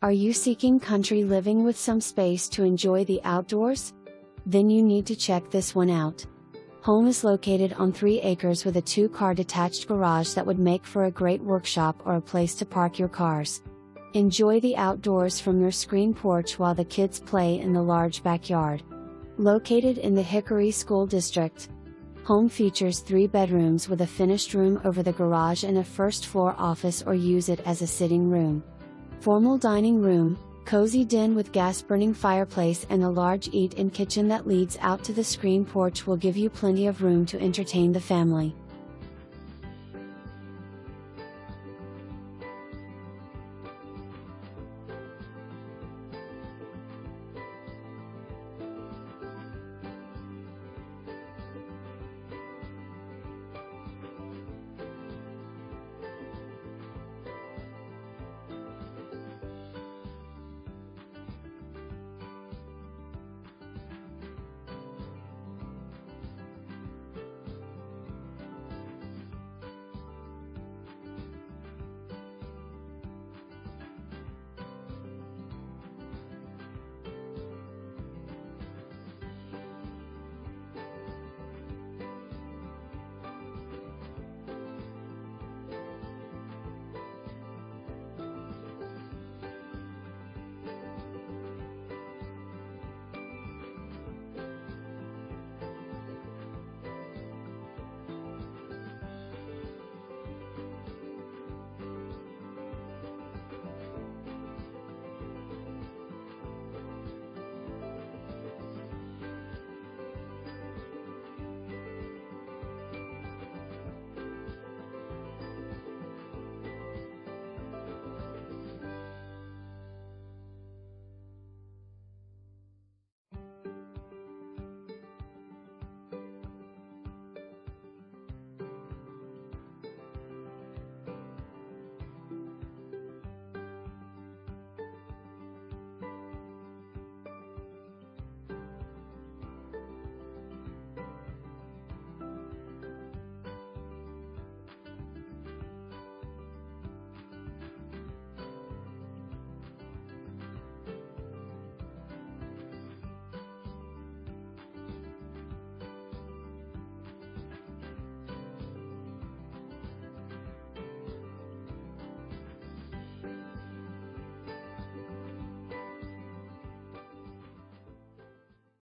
Are you seeking country living with some space to enjoy the outdoors? Then you need to check this one out. Home is located on 3 acres with a 2-car detached garage that would make for a great workshop or a place to park your cars. Enjoy the outdoors from your screen porch while the kids play in the large backyard. Located in the Hickory School District, home features 3 bedrooms with a finished room over the garage and a first-floor office, or use it as a sitting room. Formal dining room, cozy den with gas-burning fireplace and a large eat-in kitchen that leads out to the screen porch will give you plenty of room to entertain the family.